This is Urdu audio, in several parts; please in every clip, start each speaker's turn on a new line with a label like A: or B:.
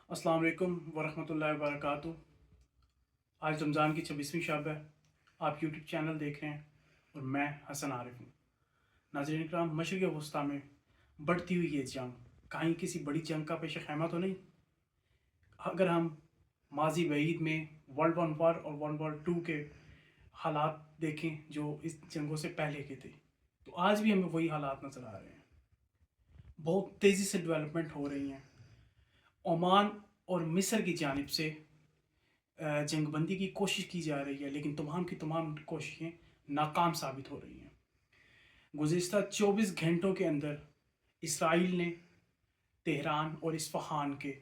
A: السلام علیکم ورحمۃ اللہ وبرکاتہ۔ آج رمضان کی 26ویں شب ہے۔ آپ یوٹیوب چینل دیکھ رہے ہیں اور میں حسن عارف ہوں۔ ناظرین اکرام، مشرق وسطیٰ میں بڑھتی ہوئی یہ جنگ کہیں کسی بڑی جنگ کا پیش خیمہ تو نہیں؟ اگر ہم ماضی بعید میں ورلڈ اور ورلڈ 2 کے حالات دیکھیں جو اس جنگوں سے پہلے کے تھے، تو آج بھی ہمیں وہی حالات نظر آ رہے ہیں۔ بہت تیزی سے ڈیولپمنٹ ہو رہی ہیں۔ عمان اور مصر کی جانب سے جنگ بندی کی کوشش کی جا رہی ہے، لیکن تمام کی تمام کوششیں ناکام ثابت ہو رہی ہیں۔ گزشتہ 24 گھنٹوں کے اندر اسرائیل نے تہران اور اصفہان کے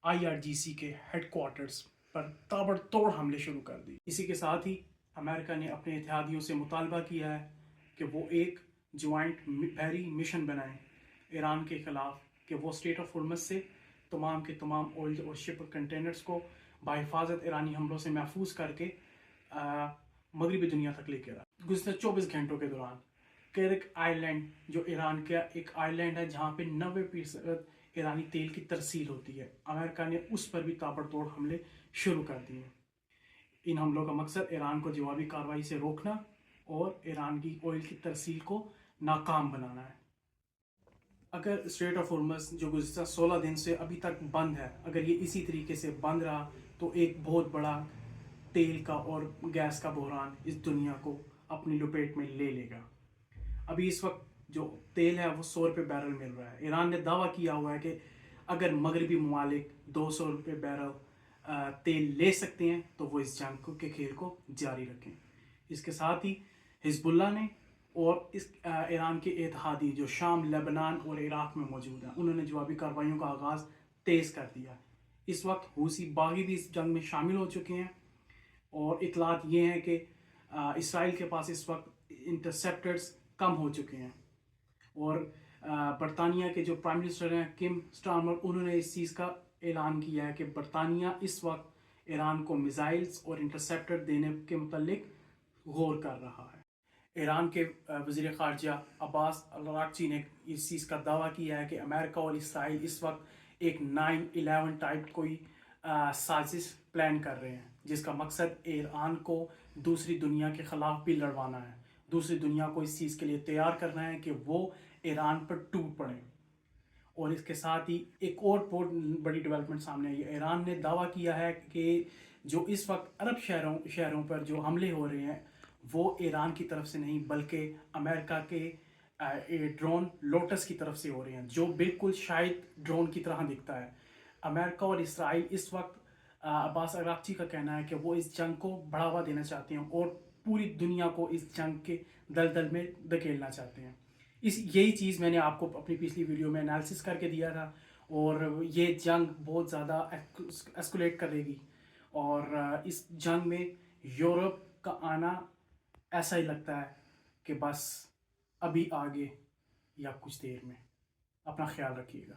A: IRGC کے ہیڈ کوارٹرز پر تابڑ توڑ حملے شروع کر دی۔ اسی کے ساتھ ہی امریکہ نے اپنے اتحادیوں سے مطالبہ کیا ہے کہ وہ ایک جوائنٹ بحری مشن بنائیں ایران کے خلاف، کہ وہ اسٹریٹ آف ہرمز سے تمام کے تمام آئل اور شپ کنٹینرز کو بحفاظت ایرانی حملوں سے محفوظ کر کے مغربی دنیا تک لے کے آئے۔ گزشتہ 24 گھنٹوں کے دوران کرک آئی لینڈ، جو ایران کا ایک آئی لینڈ ہے جہاں پہ 90% ایرانی تیل کی ترسیل ہوتی ہے، امریکہ نے اس پر بھی تابڑ توڑ حملے شروع کر دیے۔ ان حملوں کا مقصد ایران کو جوابی کارروائی سے روکنا اور ایران کی آئل کی ترسیل کو ناکام بنانا ہے۔ اگر اسٹریٹ آف ہرمز جو گزشتہ 16 دن سے ابھی تک بند ہے، اگر یہ اسی طریقے سے بند رہا تو ایک بہت بڑا تیل کا اور گیس کا بحران اس دنیا کو اپنی لپیٹ میں لے لے گا۔ ابھی اس وقت جو تیل ہے وہ 100 روپے بیرل مل رہا ہے۔ ایران نے دعویٰ کیا ہوا ہے کہ اگر مغربی ممالک 200 روپے بیرل تیل لے سکتے ہیں تو وہ اس جنگ کے کھیل کو جاری رکھیں۔ اس کے ساتھ ہی حزب اللہ نے اور اس ایران کے اتحادی جو شام، لبنان اور عراق میں موجود ہیں، انہوں نے جوابی کارروائیوں کا آغاز تیز کر دیا۔ اس وقت حوثی باغی بھی اس جنگ میں شامل ہو چکے ہیں، اور اطلاعات یہ ہیں کہ اسرائیل کے پاس اس وقت انٹرسیپٹرز کم ہو چکے ہیں، اور برطانیہ کے جو پرائم منسٹر ہیں کم سٹارمر، انہوں نے اس چیز کا اعلان کیا ہے کہ برطانیہ اس وقت ایران کو میزائلز اور انٹرسیپٹر دینے کے متعلق غور کر رہا ہے۔ ایران کے وزیر خارجہ عباس اراغچی نے اس چیز کا دعویٰ کیا ہے کہ امریکہ اور اسرائیل اس وقت ایک 9/11 ٹائپ کوئی سازش پلان کر رہے ہیں، جس کا مقصد ایران کو دوسری دنیا کے خلاف بھی لڑوانا ہے، دوسری دنیا کو اس چیز کے لیے تیار کرنا ہے کہ وہ ایران پر ٹوٹ پڑے۔ اور اس کے ساتھ ہی ایک اور بہت بڑی ڈیولپمنٹ سامنے آئی ہے۔ ایران نے دعویٰ کیا ہے کہ جو اس وقت عرب شہروں پر جو حملے ہو رہے ہیں وہ ایران کی طرف سے نہیں بلکہ امریکہ کے ڈرون لوٹس کی طرف سے ہو رہے ہیں، جو بالکل شاید ڈرون کی طرح دکھتا ہے۔ امریکہ اور اسرائیل اس وقت عباس اراغچی کا کہنا ہے کہ وہ اس جنگ کو بڑھاوا دینا چاہتے ہیں اور پوری دنیا کو اس جنگ کے دلدل میں دھکیلنا چاہتے ہیں۔ یہی چیز میں نے آپ کو اپنی پچھلی ویڈیو میں انالیسس کر کے دیا تھا، اور یہ جنگ بہت زیادہ ایسکولیٹ کرے گی، اور اس جنگ میں یورپ کا آنا ایسا ہی لگتا ہے کہ بس ابھی آگے یا کچھ دیر میں۔ اپنا خیال رکھیے گا۔